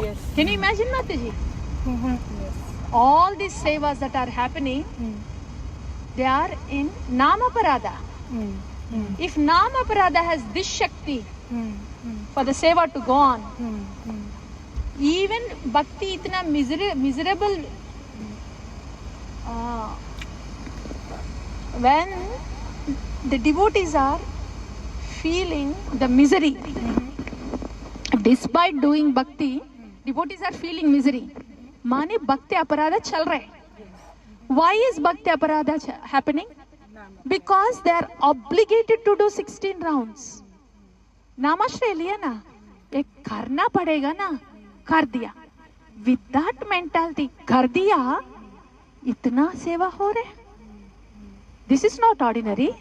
Yes. Can you imagine, Mataji? Yes. All these sevas that are happening, they are in Namaparada. If Namaparada has this Shakti for the seva to go on, even Bhakti itna miserable, when the devotees are feeling the misery, despite doing Bhakti, devotees are feeling misery. माने भक्ति अपराधा चल रहे. Why is bhakti aparadha happening? Because they are obligated to do 16 rounds. नामाश्रय लिया ना, एक करना पड़ेगा ना, कर दिया. With that mentality, कर दिया, इतना सेवा हो रहे. This is not ordinary.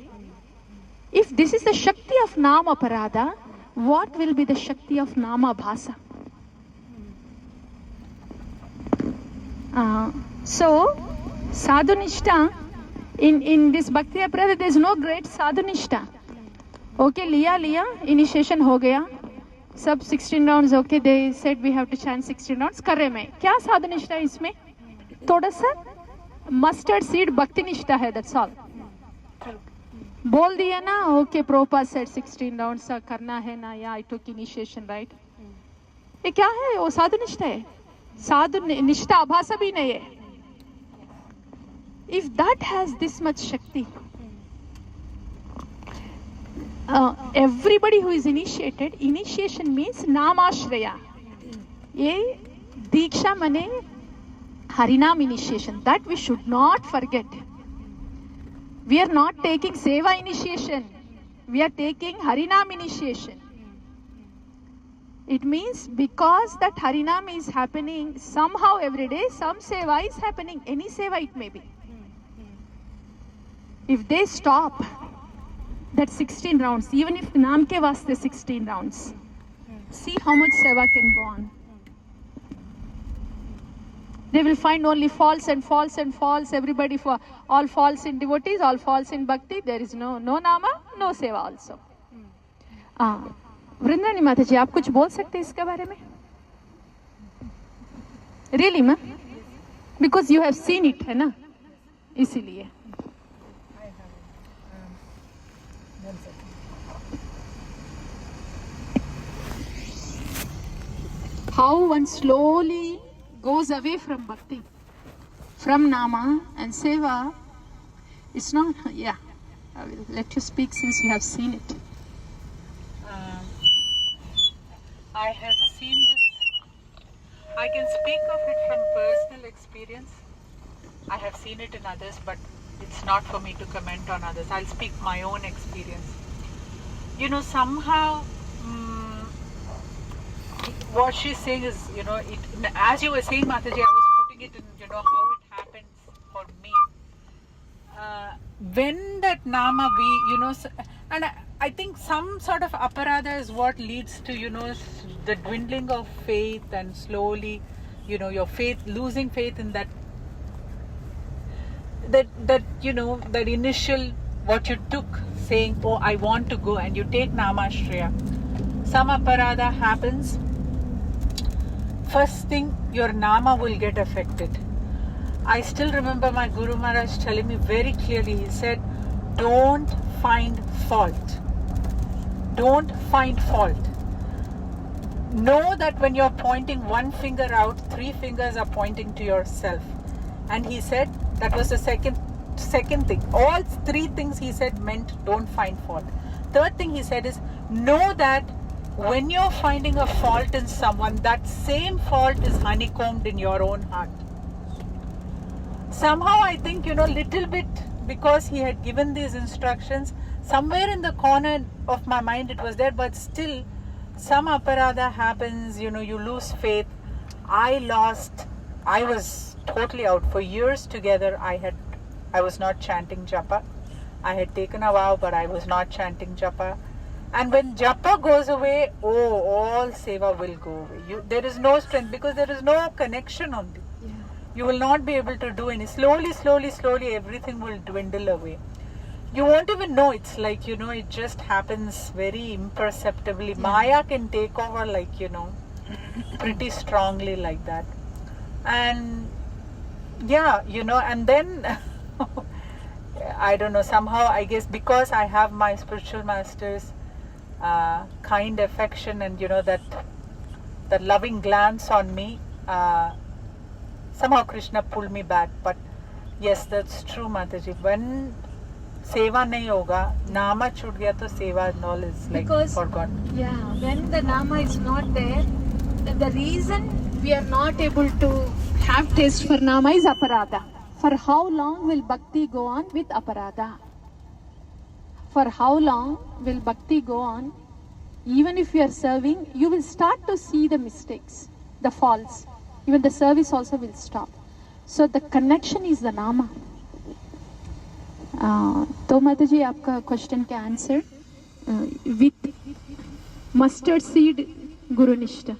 If this is the Shakti of Nama Aparadha, what will be the Shakti of Nama Bhasa? So, Sadhunishta, in this Bhakti Aparadha, there is no great Sadhunishta. Okay, liya, initiation हो गया. सब 16 rounds, okay, they said we have to chant 16 rounds. कर रहे मैं. क्या साधुनिष्ठा है इसमें? थोड़ा सा mustard seed भक्ति निष्ठा है, that's all. बोल दिया ना, okay, Prabhupada said 16 rounds करना है ना, yeah, I took initiation, right? ये क्या है? वो साधुनिष्ठा है. साधुनिष्ठा आभासा भी नहीं है. If that has this much Shakti, everybody who is initiated, initiation means Namashraya. ये दीक्षा मने Harinam initiation. That we should not forget. We are not taking Seva initiation. We are taking Harinam initiation. It means because that Harinam is happening somehow every day, some Seva is happening. Any Seva it may be. If they stop that 16 rounds, even if Naam ke vaste 16 rounds, see how much Seva can go on. They will find only faults and faults and faults. Everybody, for all faults in devotees, all faults in bhakti. There is no Nama, no Seva also. Vrindavani माता जी, आप कुछ बोल सकते हैं इसके बारे में? Really, ma? Because you have seen it, है ना? इसीलिए. How one slowly goes away from bhakti, from nama and seva. It's not, yeah, I will let you speak since you have seen it. I have seen this. I can speak of it from personal experience. I have seen it in others, but it's not for me to comment on others. I'll speak my own experience. You know, somehow, what she's saying is, you know, it, as you were saying, Mataji, I was putting it in, you know, how it happens for me. When that nama we, you know, and I think some sort of aparadha is what leads to, you know, the dwindling of faith and slowly, you know, your faith, losing faith in that, you know, that initial, what you took, saying, oh, I want to go, and you take Namashraya. Some aparadha happens. First thing, your nama will get affected. I still remember my Guru Maharaj telling me very clearly, he said, don't find fault. Don't find fault. Know that when you're pointing one finger out, 3 fingers are pointing to yourself. And he said, that was the second thing. All 3 things he said meant don't find fault. Third thing he said is, know that when you're finding a fault in someone, that same fault is honeycombed in your own heart. Somehow I think, you know, little bit, because he had given these instructions, somewhere in the corner of my mind it was there, but still some aparadha happens, you know, you lose faith. I was totally out. For years together, I was not chanting japa. I had taken a vow, but I was not chanting japa. And when japa goes away, all seva will go away. There is no strength, because there is no connection only. Yeah. You will not be able to do any. Slowly, everything will dwindle away. You won't even know. It's like, you know, it just happens very imperceptibly. Yeah. Maya can take over, like, you know. pretty strongly like that. And yeah, and then I don't know, somehow I guess because I have my spiritual master's kind affection and that loving glance on me, somehow Krishna pulled me back. But yes, that's true, Mataji. When seva nahi hoga, nama chut gaya to seva and all is like Because- forgotten. Yeah, when the nama is not there, the reason we are not able to have taste for nama is aparada. For how long will bhakti go on with aparada? For how long will bhakti go on? Even if you are serving, you will start to see the mistakes, the faults. Even the service also will stop. So the connection is the nama. तो माता जी आपका question का answer with mustard seed guru nishta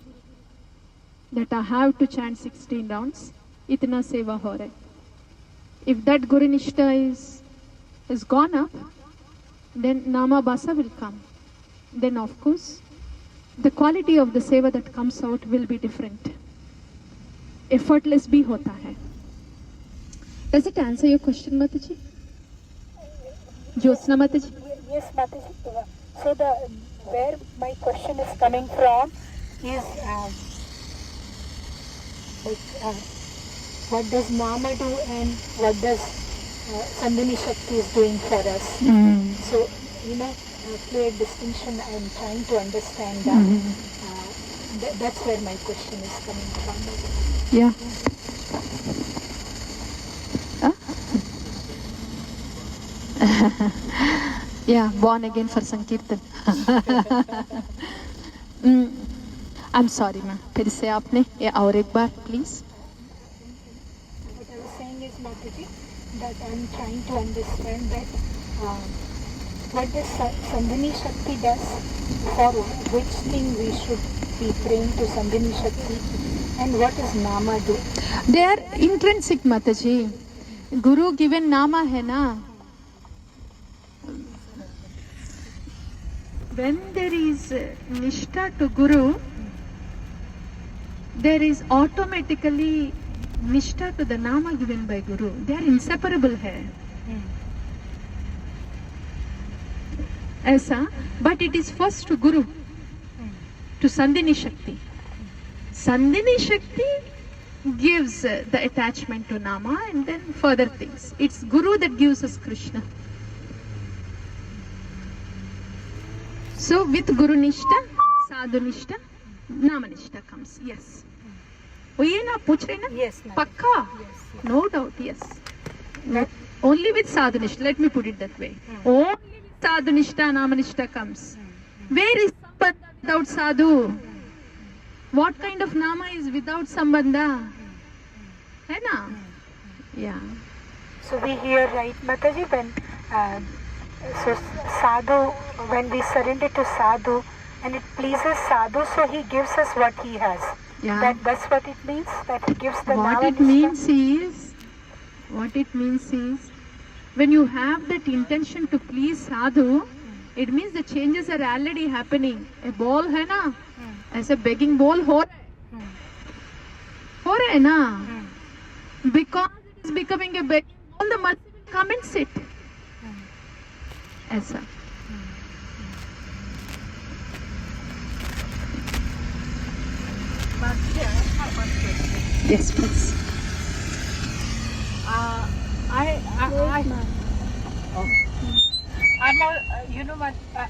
that I have to chant 16 rounds itna seva ho raha hai. If that guru nishta is gone up, then nama basa will come. Then of course the quality of the seva that comes out will be different. Effortless bhi hota hai. Does it answer your question, Mataji? Jyotsna Mataji? Yes, Mataji. So where my question is coming from is what does Nama do and what does Sandhini Shakti is doing for us. So, clear distinction, I am trying to understand that. That's where my question is coming from. Yeah. Yeah, born again for Sankirtan. I'm sorry, ma'am. फिर से आपने ये और एक बार, please. What I was saying is, Mataji, that I am trying to understand that what does Sandhini Shakti does, for which thing we should be praying to Sandhini Shakti, and what does Nama do? They are intrinsic, Mataji. Guru given nama hai na. When there is nishtha to Guru, there is automatically nishtha to the nama given by Guru. They are inseparable hai. ऐसा, but it is first to Guru, to Sandhini Shakti. Sandhini Shakti gives the attachment to Nama and then further things. It's Guru that gives us Krishna. So with Guru Nishta, Sadhu Nishta, Nama Nishta comes. Yes. वो ये ना पूछ रहे ना? Yes, ma'am. पक्का? Yes. No doubt, yes. Only with Sadhu Nishta, let me put it that way. Only with Sadhu Nishta, Nama Nishta comes. Where is Sambandha without Sadhu? What kind of Nama is without Sambandha? Hai na? Yeah. So we hear, right, Mataji, when Sadhu, when we surrender to Sadhu and it pleases Sadhu, so he gives us what he has. Yeah. That's what it means, that he gives the What Nama it means is, when you have that intention to please Sadhu, it means the changes are already happening. A ball hai na? ऐसे begging ball हो रहा है ना? Because it is becoming a begging ball, the mercy will come and sit. ऐसा. Yes, please.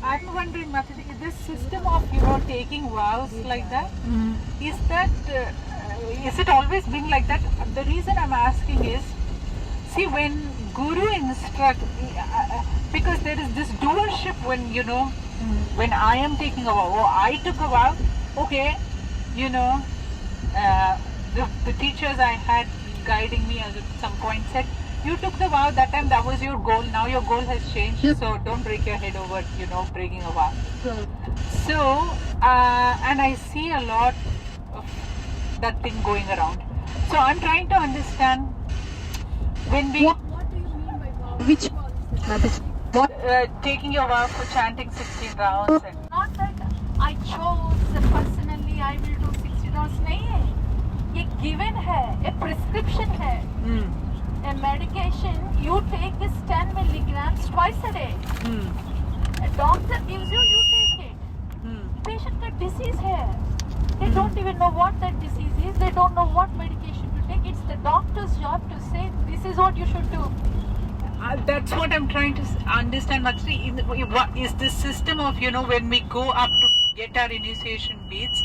I'm wondering, Mataji, this system of taking vows like that, is it always been like that? The reason I'm asking is, see, when Guru instruct, because there is this doership when when I am taking a vow, or I took a vow, okay, the teachers I had guiding me at some point said, you took the vow that time, that was your goal, now your goal has changed, so don't break your head over breaking a vow. So and I see a lot of that thing going around, so I'm trying to understand when we What do you mean by vow? Which Mataji? What? taking your vow for chanting 16 rounds and Not that I chose personally, I will do 16 A prescription है. A medication you take is 10 milligrams twice a day. A doctor gives you, you take it. Patient का disease है. They don't even know what that disease is. They don't know what medication to take. It's the doctor's job to say this is what you should do. That's what I'm trying to understand. Actually, what is this system of, when we go up to get our initiation beads,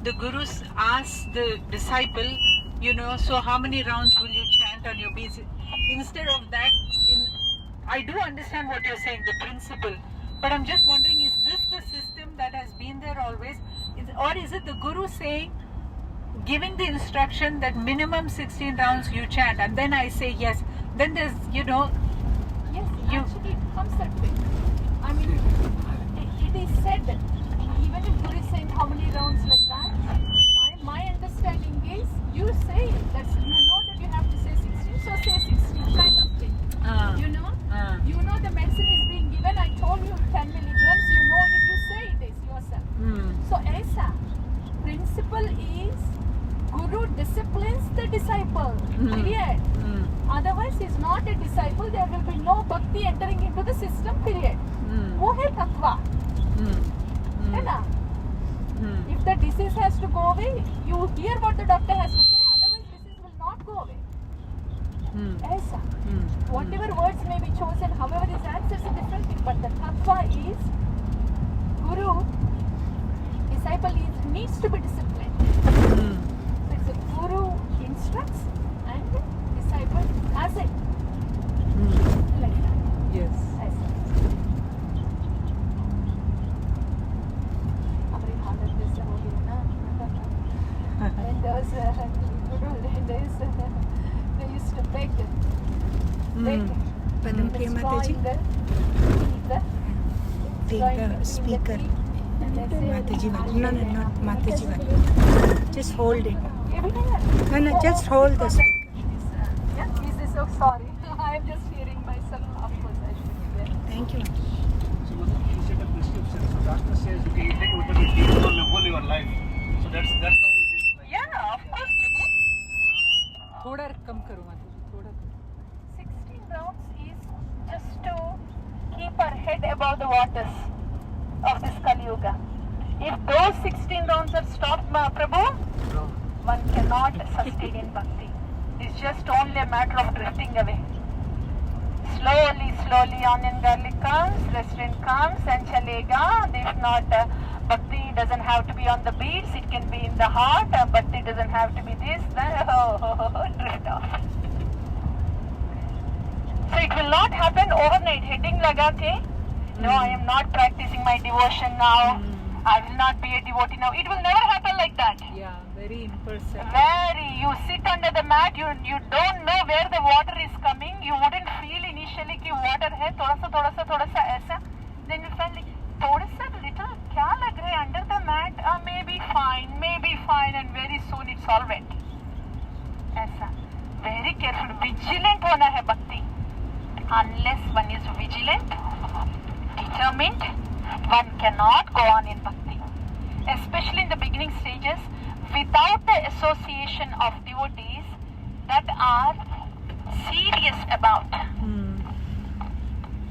the gurus ask the disciple, so how many rounds will you chant on your beads? Instead of that, I do understand what you're saying, the principle, but I'm just wondering, is this the system that has been there always? Or is it the guru saying, giving the instruction that minimum 16 rounds you chant, and then I say yes, then there's, Yes, actually it comes that way. I mean, it is said that even if Guru is saying how many rounds like that, my understanding is you say that you know that you have to say 16, so say 16 kind of thing. You know the medicine is being given. I told you 10 milligrams. You know it. You say it is yourself. So ऐसा principle is Guru disciplines the disciple. Period. Otherwise, he is not a disciple. There will be no bhakti entering into the system. Period. वो है तत्वा. है ना? If the disease has to go away, you hear what the doctor has to say. Otherwise, disease will not go away. ऐसा. Whatever words may be chosen, however his answer is a different thing. But the tattva is Guru. Disciple needs to be disciplined. So it's a Guru instructs and the disciple has it. Like that. yes. ऐसा. हमारी हालत जैसे हो गई ना. And those Guru days, they used to beg. Padam Priya Mataji. Take the speaker. Mataji one. No, not Mataji one. Just hold it. No, just hold the speaker. Yeah, is this so sorry? I am just hearing myself. Of course, I should be there. Thank you. So you set a prescription. So doctor says, okay, you take whatever it is for the whole your life. So that's how it is. Like. Yeah, of course. थोड़ा कम करो माता जी, थोड़ा कम. 16 rounds is just to keep our head above the waters of this Kali Yuga. If those 16 rounds are stopped, Mahaprabhu, one cannot sustain in bhakti. It's just only a matter of drifting away. Slowly, onion garlic comes, restaurant comes and chalega. If not, bhakti doesn't have to be on the beads, it can be in the heart. Bhakti doesn't have to be this, then drift off. So it will not happen overnight. Heading laga ke, no, I am not practicing my devotion now. I will not be a devotee now. It will never happen like that. Yeah, very imperceptible. You sit under the mat, you don't know where the water is coming. You wouldn't feel initially कि water है, थोड़ा सा ऐसा. Then you felt like थोड़ा सा little क्या लग रहा है under the mat? Maybe fine, and very soon it's all wet. ऐसा. Very careful, vigilant होना है bhakti. Unless one is vigilant, determined, one cannot go on in bhakti. Especially in the beginning stages, without the association of devotees that are serious about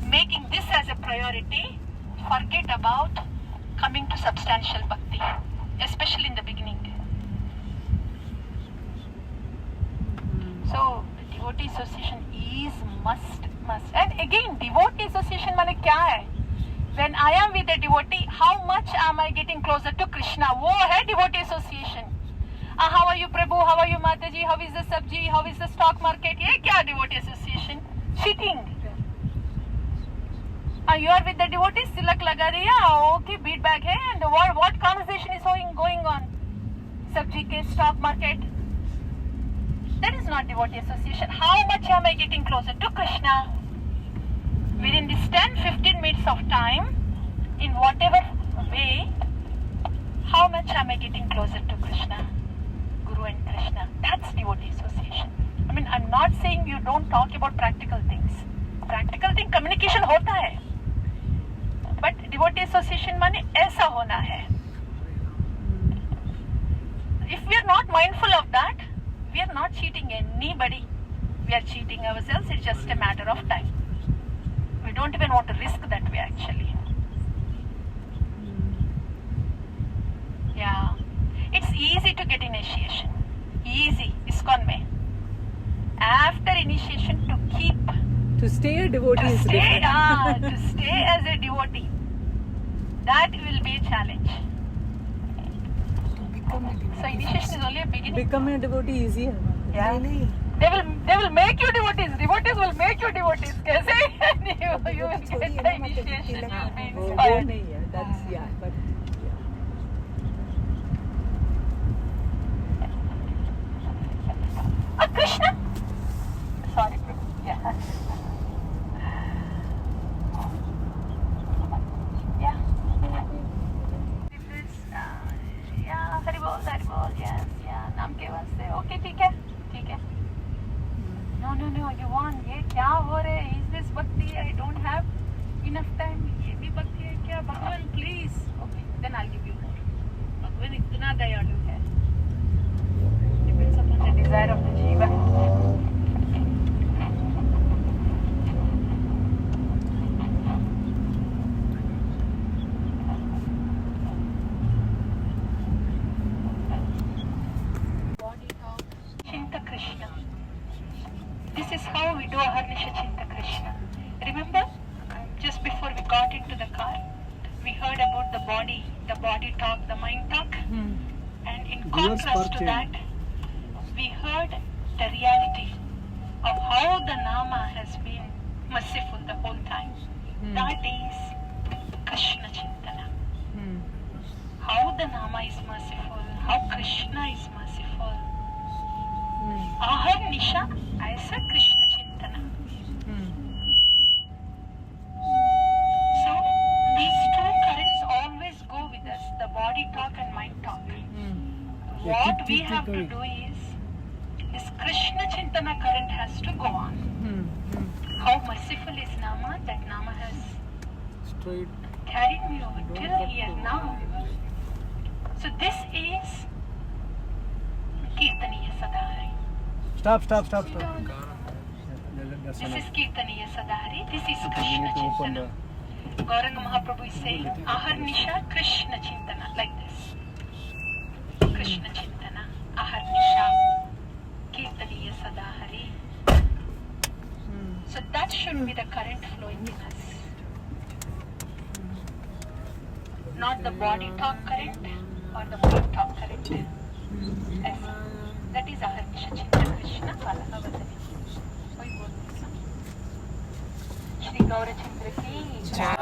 making this as a priority, forget about coming to substantial bhakti, especially in the beginning. So, devotee association is must. And again, devotee association माने क्या है? When I am with a devotee, how much am I getting closer to Krishna? वो है devotee association. How are you, Prabhu? How are you, Mataji? How is the sabji? How is the stock market? ये क्या devotee association? Cheating. You are with the devotees, tilak लगा दिया, okay, bead bag है, and what conversation is going on? Sabji ke stock market. That is not devotee association. How much am I getting closer to Krishna? Within this 10-15 minutes of time, in whatever way, how much am I getting closer to Krishna? Guru and Krishna. That's devotee association. I mean, I'm not saying you don't talk about practical things. Practical thing, communication होता है. But devotee association माने ऐसा होना है. If we are not mindful of that, we are are not cheating anybody. We are cheating ourselves. It's just a matter of time. We don't even want to risk that way actually. Yeah. It's easy to get initiation. Easy. ISKCON mein. After initiation to keep. To stay a devotee is different. To stay as a devotee. That will be a challenge. become a devotee. So initiation is only a beginning. Becoming a devotee easier. Yeah. नहीं, They will make you devotees. Devotees will make you devotees. कैसे? you will छोड़िए get ना, the मतलब initiation. Tilak You'll be वो inspired. नहीं है. That's yeah. But Krishna. Sorry, Prabhu. Yeah. Yeah. This is yeah. Hari bol. Yes. Yeah. नाम के वास्ते. Okay, ठीक है. No. You want ये क्या हो रहा है? Is this bhakti? I don't have enough time. ये भी भक्ति है क्या? भगवान, please. Okay, then I'll give you more. भगवान इतना दयालु है. Depends upon the desire of the jiva. Chinta Krishna. This is how we do Aharnisha Chinta Krishna. Remember, just before we got into the car, we heard about the body talk, the mind talk. And in contrast to that, we heard the reality of how the Nama has been merciful the whole time. That is Krishna Chintana. How the Nama is merciful, how Krishna is merciful. Aharnisha aisa Krishna Chintana. So these two currents always go with us, the body talk and mind talk. What we have to do is Krishna Chintana current has to go on. How merciful is Nama, that Nama has Straight. carried me over till here now. So this is Kirtaniya Sadhari. Stop. This is Kirtaniya Sadhari. This is Krishna Chintana. Gauranga Mahaprabhu is saying Aharnisha Krishna Chintana, like this. Krishna Chintana, Aharnisha, Kirtaniya Sadhari. So that should be the current flowing in us. Not the body talk current or the mind talk current. Yes. That is Aharnisha Chinta Krishna Valavadani. कोई बोलते हैं श्री गौरचंद्र की जय,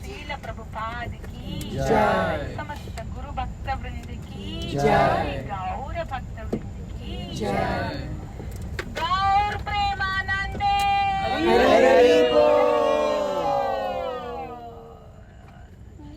श्रील प्रभुपाद की जय, समस्त गुरु भक्त वृंद की जय, गौर भक्त वृंद की जय.